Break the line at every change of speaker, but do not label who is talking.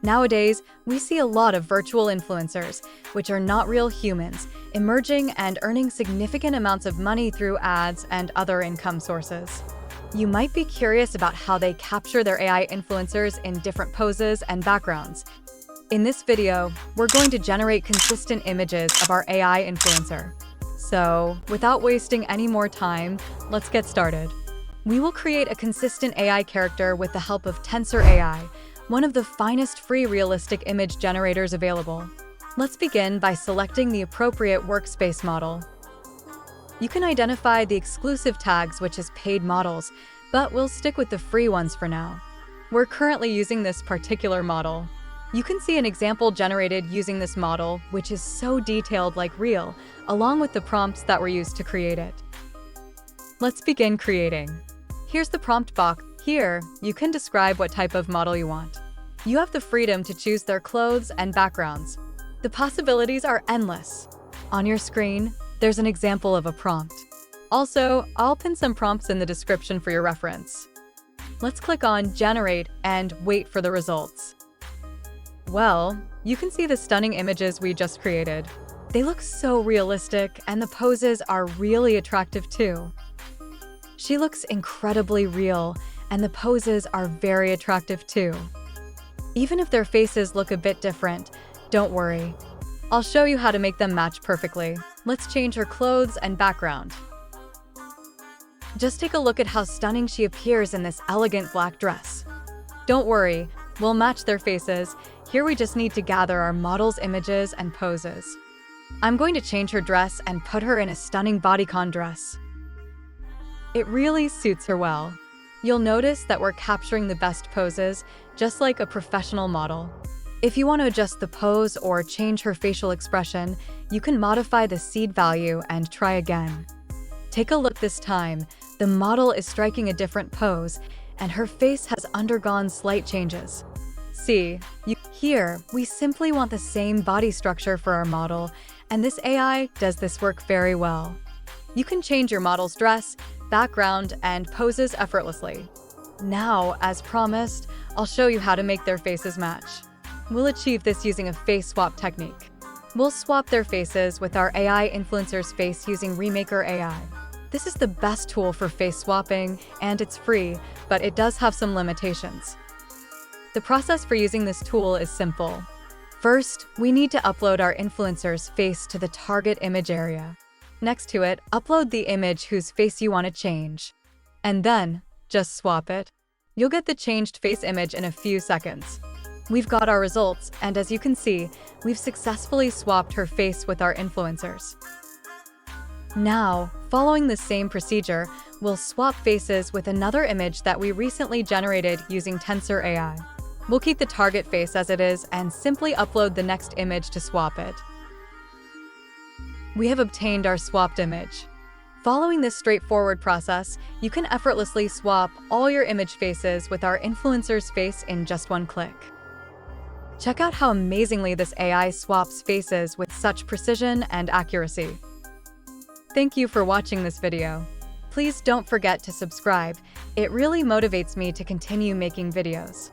Nowadays, we see a lot of virtual influencers, which are not real humans, emerging and earning significant amounts of money through ads and other income sources. You might be curious about how they capture their AI influencers in different poses and backgrounds. In this video, we're going to generate consistent images of our AI influencer. So, without wasting any more time, let's get started. We will create a consistent AI character with the help of Tensor AI, one of the finest free realistic image generators available. Let's begin by selecting the appropriate workspace model. You can identify the exclusive tags, which is paid models, but we'll stick with the free ones for now. We're currently using this particular model. You can see an example generated using this model, which is so detailed like real, along with the prompts that were used to create it. Let's begin creating. Here's the prompt box. Here, you can describe what type of model you want. You have the freedom to choose their clothes and backgrounds. The possibilities are endless. On your screen, there's an example of a prompt. Also, I'll pin some prompts in the description for your reference. Let's click on Generate and wait for the results. Well, you can see the stunning images we just created. They look so realistic, and the poses are really attractive too. She looks incredibly real, and the poses are very attractive too. Even if their faces look a bit different, don't worry. I'll show you how to make them match perfectly. Let's change her clothes and background. Just take a look at how stunning she appears in this elegant black dress. Don't worry, we'll match their faces. Here we just need to gather our model's images and poses. I'm going to change her dress and put her in a stunning bodycon dress. It really suits her well. You'll notice that we're capturing the best poses, just like a professional model. If you want to adjust the pose or change her facial expression, you can modify the seed value and try again. Take a look this time. The model is striking a different pose, and her face has undergone slight changes. Here, we simply want the same body structure for our model, and this AI does this work very well. You can change your model's dress, background, and poses effortlessly. Now, as promised, I'll show you how to make their faces match. We'll achieve this using a face swap technique. We'll swap their faces with our AI influencer's face using Remaker AI. This is the best tool for face swapping, and it's free, but it does have some limitations. The process for using this tool is simple. First, we need to upload our influencer's face to the target image area. Next to it, upload the image whose face you want to change. And then, just swap it. You'll get the changed face image in a few seconds. We've got our results, and as you can see, we've successfully swapped her face with our influencers. Now, following the same procedure, we'll swap faces with another image that we recently generated using Tensor AI. We'll keep the target face as it is and simply upload the next image to swap it. We have obtained our swapped image. Following this straightforward process, you can effortlessly swap all your image faces with our influencer's face in just one click. Check out how amazingly this AI swaps faces with such precision and accuracy. Thank you for watching this video. Please don't forget to subscribe. It really motivates me to continue making videos.